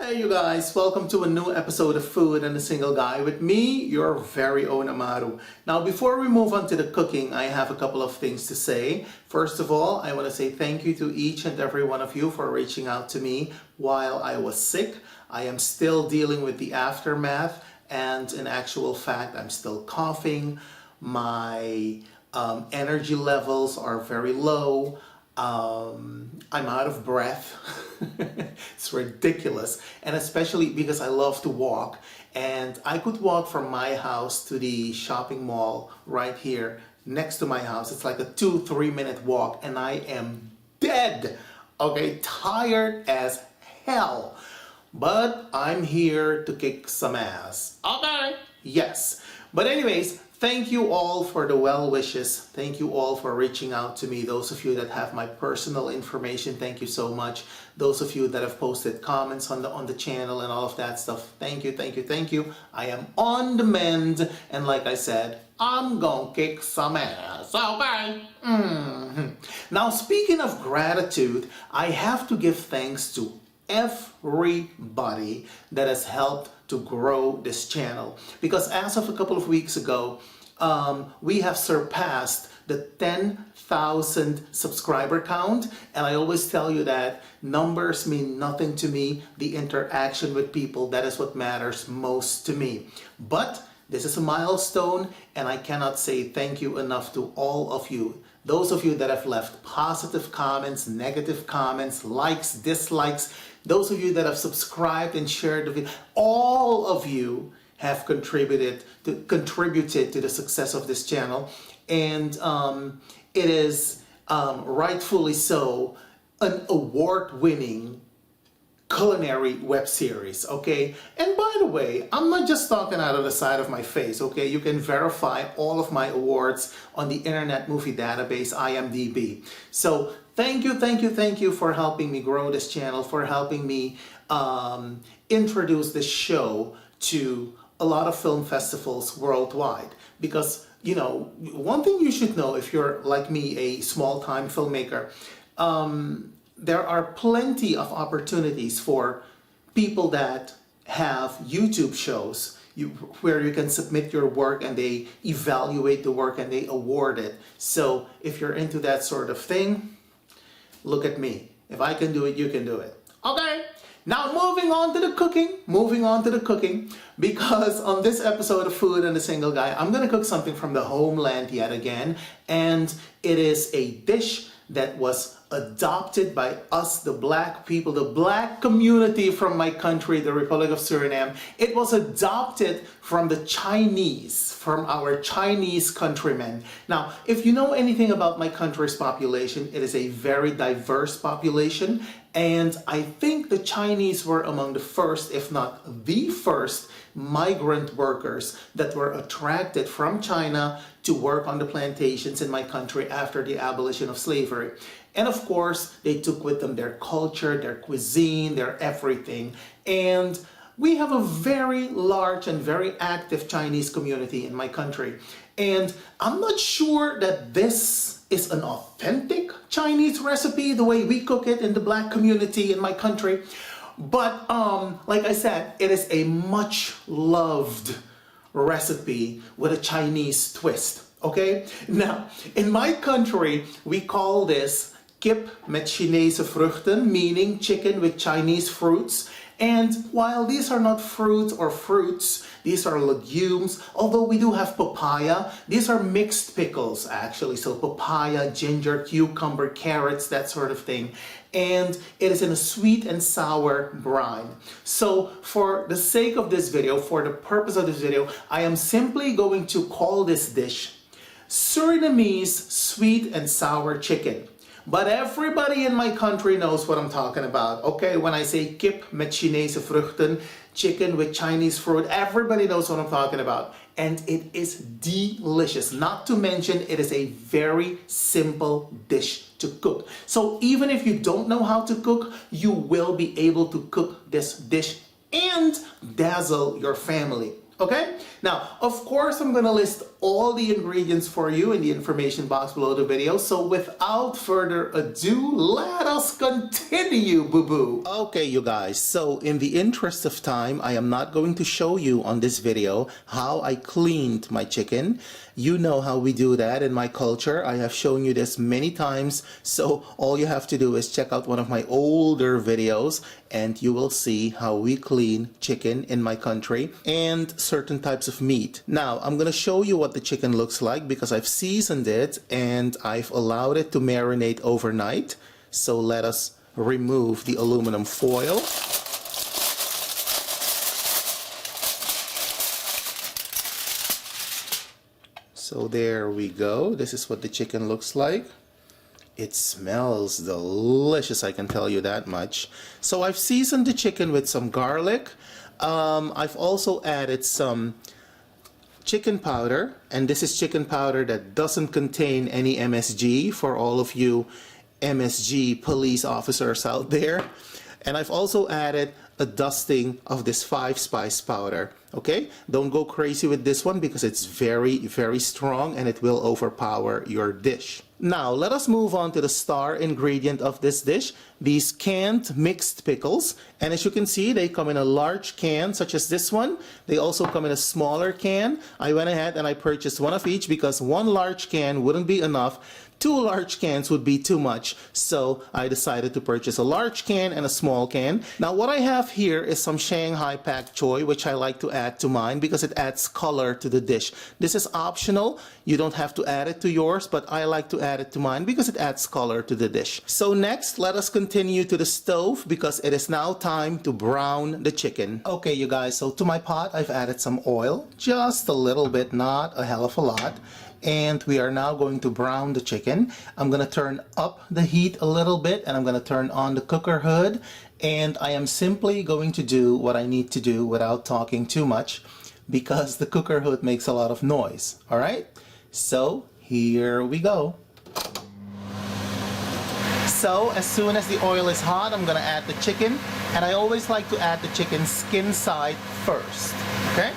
there you guys, welcome to a new episode of Food and a Single Guy with me, your very own AMARU. Now before we move on to the cooking, I have a couple of things to say. First of all, I want to say thank you to each and every one of you for reaching out to me while I was sick. I am still dealing with the aftermath, and in actual fact, I'm still coughing. My energy levels are very low. I'm out of breath. It's ridiculous, and especially because I love to walk, and I could walk from my house to the shopping mall right here next to my house. It's like a 2-3 minute walk, and I am dead, okay, tired as hell, but I'm here to kick some ass. Okay, yes, but anyways, thank you all for the well wishes. Thank you all for reaching out to me. Those of you that have my personal information, thank you so much. Those of you that have posted comments on the channel and all of that stuff, thank you, thank you, thank you. I am on the mend, and like I said, I'm gonna kick some ass, okay? Now, speaking of gratitude, I have to give thanks to everybody that has helped to grow this channel, because as of a couple of weeks ago, we have surpassed the 10,000 subscriber count, and I always tell you that numbers mean nothing to me. The interaction with people, that is what matters most to me. But this is a milestone, and I cannot say thank you enough to all of you. Those of you that have left positive comments, negative comments, likes, dislikes, those of you that have subscribed and shared the video, all of you have contributed to the success of this channel, and it is rightfully so an award-winning culinary web series, okay? And by the way, I'm not just talking out of the side of my face, okay? You can verify all of my awards on the Internet Movie Database, IMDb. So thank you, thank you, thank you for helping me grow this channel, for helping me introduce this show to a lot of film festivals worldwide. Because, you know, one thing you should know if you're like me, a small-time filmmaker, there are plenty of opportunities for people that have YouTube shows where you can submit your work and they evaluate the work and they award it. So if you're into that sort of thing, look at me. If I can do it, you can do it. Okay? Now moving on to the cooking, because on this episode of Food and a Single Guy, I'm gonna cook something from the homeland yet again, and it is a dish that was adopted by us, the black people, the black community from my country, the Republic of Suriname. It was adopted from the Chinese, from our Chinese countrymen. Now, if you know anything about my country's population, it is a very diverse population, and I think the Chinese were among the first, if not the first, migrant workers that were attracted from China to work on the plantations in my country after the abolition of slavery. And of course, they took with them their culture, their cuisine, their everything. And we have a very large and very active Chinese community in my country. And I'm not sure that this is an authentic Chinese recipe, the way we cook it in the black community in my country. But like I said, it is a much loved recipe with a Chinese twist, okay? Now, in my country, we call this kip met Chinese vruchten, meaning chicken with Chinese fruits. And while these are not fruit or fruits, these are legumes, although we do have papaya. These are mixed pickles, actually. So papaya, ginger, cucumber, carrots, that sort of thing. And it is in a sweet and sour brine. So for the sake of this video, for the purpose of this video, I am simply going to call this dish Surinamese sweet and sour chicken. But everybody in my country knows what I'm talking about, okay? When I say kip met Chinese vruchten, chicken with Chinese fruit, everybody knows what I'm talking about. And it is delicious. Not to mention, it is a very simple dish to cook. So even if you don't know how to cook, you will be able to cook this dish and dazzle your family. Okay? Now, of course, I'm gonna list all the ingredients for you in the information box below the video. So without further ado, let us continue, boo-boo. Okay, you guys, so in the interest of time, I am not going to show you on this video how I cleaned my chicken. You know how we do that in my culture. I have shown you this many times. So all you have to do is check out one of my older videos and you will see how we clean chicken in my country and certain types of meat. Now, I'm going to show you what the chicken looks like because I've seasoned it and I've allowed it to marinate overnight. So let us remove the aluminum foil. So there we go. This is what the chicken looks like. It smells delicious, I can tell you that much. So I've seasoned the chicken with some garlic. I've also added some chicken powder, and this is chicken powder that doesn't contain any MSG for all of you MSG police officers out there. And I've also added a dusting of this 5-spice powder. Okay, don't go crazy with this one because it's very, very strong and it will overpower your dish. Now let us move on to the star ingredient of this dish, these canned mixed pickles. And as you can see, they come in a large can such as this one. They also come in a smaller can. I went ahead and I purchased one of each because one large can wouldn't be enough. 2 large cans would be too much, so I decided to purchase a large can and a small can. Now what I have here is some Shanghai pak choy, which I like to add to mine because it adds color to the dish. This is optional. You don't have to add it to yours, but I like to add it to mine because it adds color to the dish. So next, let us continue to the stove because it is now time to brown the chicken. Okay, you guys, so to my pot, I've added some oil, just a little bit, not a hell of a lot. And we are now going to brown the chicken. I'm going to turn up the heat a little bit and I'm going to turn on the cooker hood, and I am simply going to do what I need to do without talking too much because the cooker hood makes a lot of noise. Alright, so here we go. So as soon as the oil is hot, I'm going to add the chicken, and I always like to add the chicken skin side first. Okay?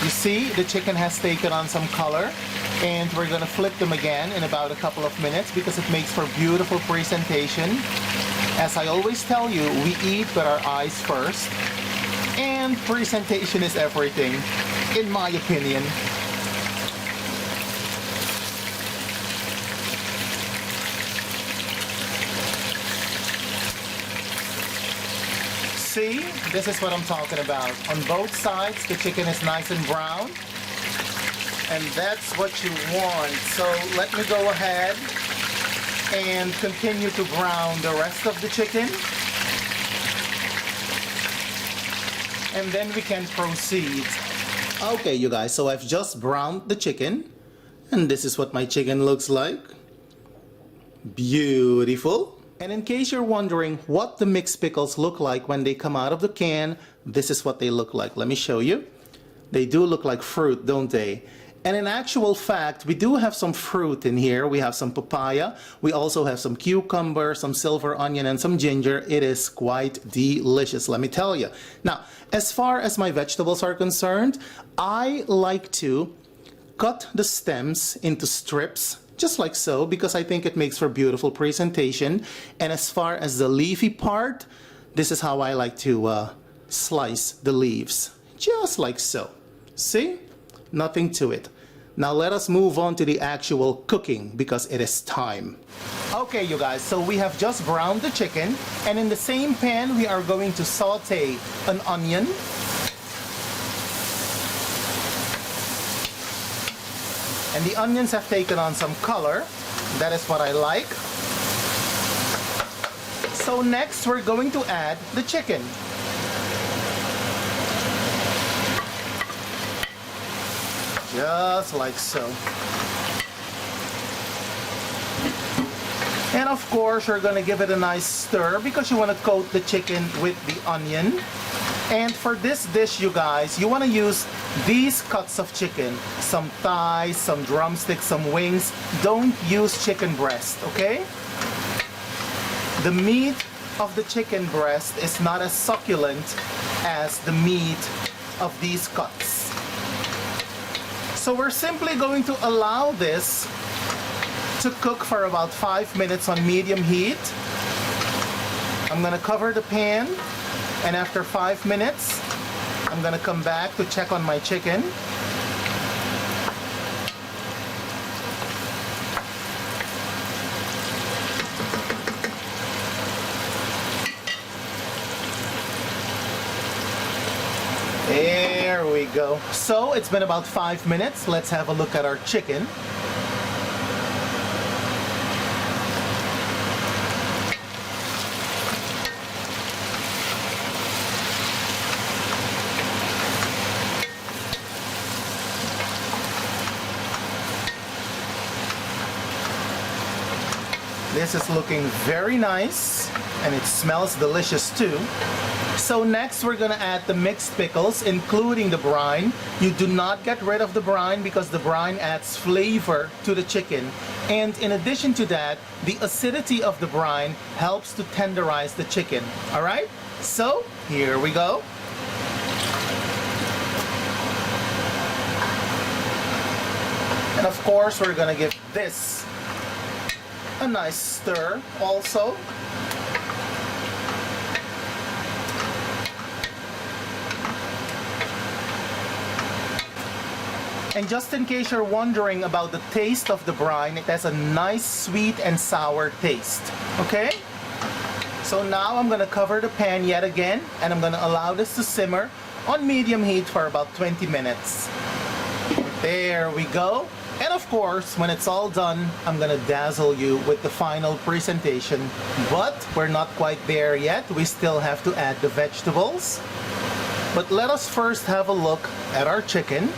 You see, the chicken has taken on some color, and we're going to flip them again in about a couple of minutes because it makes for beautiful presentation. As I always tell you, we eat with our eyes first, and presentation is everything, in my opinion. See, this is what I'm talking about. On both sides, the chicken is nice and brown. And that's what you want. So let me go ahead and continue to brown the rest of the chicken. And then we can proceed. Okay, you guys, so I've just browned the chicken. And this is what my chicken looks like. Beautiful. And in case you're wondering what the mixed pickles look like when they come out of the can, this is what they look like. Let me show you. They do look like fruit, don't they? And in actual fact, we do have some fruit in here. We have some papaya. We also have some cucumber, some silver onion, and some ginger. It is quite delicious, let me tell you. Now, as far as my vegetables are concerned, I like to cut the stems into strips, just like so, because I think it makes for beautiful presentation. And as far as the leafy part, this is how I like to slice the leaves, just like so. See? Nothing to it. Now let us move on to the actual cooking because it is time. Okay, you guys, so we have just browned the chicken, and in the same pan we are going to saute an onion. And the onions have taken on some color. That is what I like. So next we're going to add the chicken. Just like so. And of course, you're gonna give it a nice stir because you want to coat the chicken with the onion. And for this dish, you guys, you want to use these cuts of chicken. Some thighs, some drumsticks, some wings. Don't use chicken breast, okay? The meat of the chicken breast is not as succulent as the meat of these cuts. So we're simply going to allow this to cook for about 5 minutes on medium heat. I'm gonna cover the pan, and after 5 minutes, I'm gonna come back to check on my chicken. There we go. So it's been about 5 minutes. Let's have a look at our chicken. This is looking very nice, and it smells delicious too. So next we're gonna add the mixed pickles, including the brine. You do not get rid of the brine because the brine adds flavor to the chicken. And in addition to that, the acidity of the brine helps to tenderize the chicken. All right? So here we go. And of course, we're gonna give this a nice stir also. And just in case you're wondering about the taste of the brine, it has a nice sweet and sour taste. Okay? So now I'm gonna cover the pan yet again, and I'm gonna allow this to simmer on medium heat for about 20 minutes. There we go. And of course, when it's all done, I'm gonna dazzle you with the final presentation. But we're not quite there yet. We still have to add the vegetables. But let us first have a look at our chicken,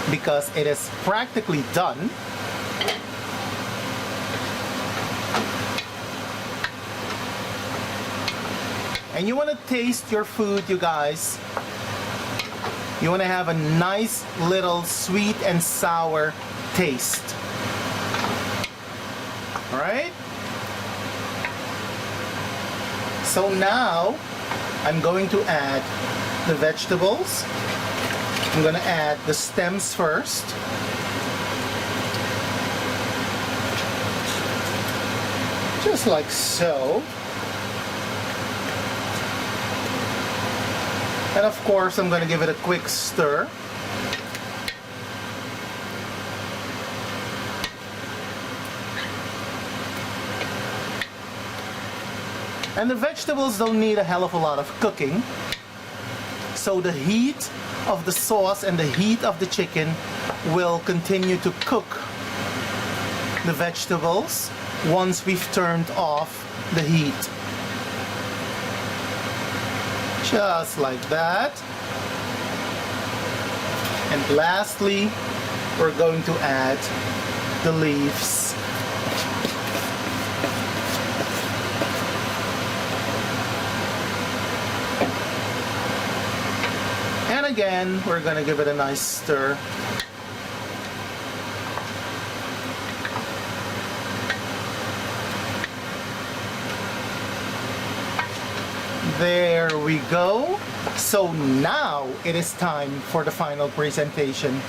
because it is practically done. And you want to taste your food, you guys. You want to have a nice little sweet and sour taste. All right? So now I'm going to add the vegetables. I'm going to add the stems first. Just like so. And of course, I'm going to give it a quick stir. And the vegetables don't need a hell of a lot of cooking. So the heat of the sauce and the heat of the chicken will continue to cook the vegetables once we've turned off the heat. Just like that. And lastly, we're going to add the leaves. And again, we're going to give it a nice stir. There we go. So now it is time for the final presentation.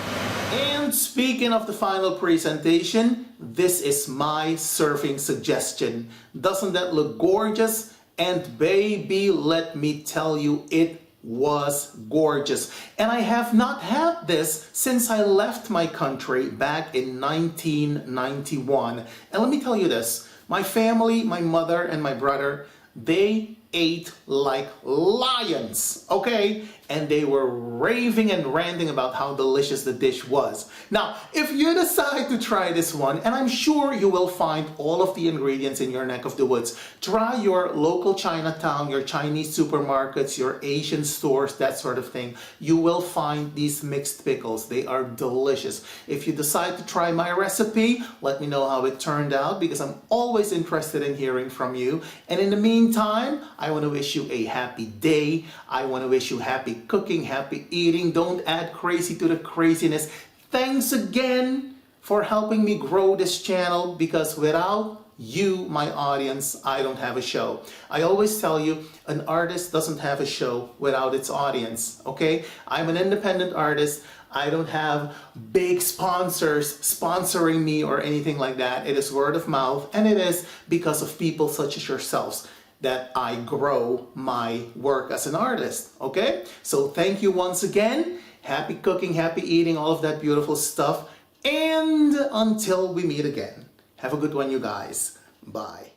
And speaking of the final presentation, this is my serving suggestion. Doesn't that look gorgeous? And baby, let me tell you, it was gorgeous. And I have not had this since I left my country back in 1991. And let me tell you this, my family, my mother and my brother, they ate like lions, okay? And they were raving and ranting about how delicious the dish was. Now, if you decide to try this one, and I'm sure you will find all of the ingredients in your neck of the woods, try your local Chinatown, your Chinese supermarkets, your Asian stores, that sort of thing. You will find these mixed pickles. They are delicious. If you decide to try my recipe, let me know how it turned out, because I'm always interested in hearing from you. And in the meantime, I want to wish you a happy day. I want to wish you happy cooking, happy eating. Don't add crazy to the craziness. Thanks again for helping me grow this channel, because without you, my audience, I don't have a show. I always tell you, an artist doesn't have a show without its audience, okay? I'm an independent artist. I don't have big sponsors sponsoring me or anything like that. It is word of mouth, and it is because of people such as yourselves that I grow my work as an artist, okay? So thank you once again. Happy cooking, happy eating, all of that beautiful stuff. And until we meet again, have a good one, you guys. Bye.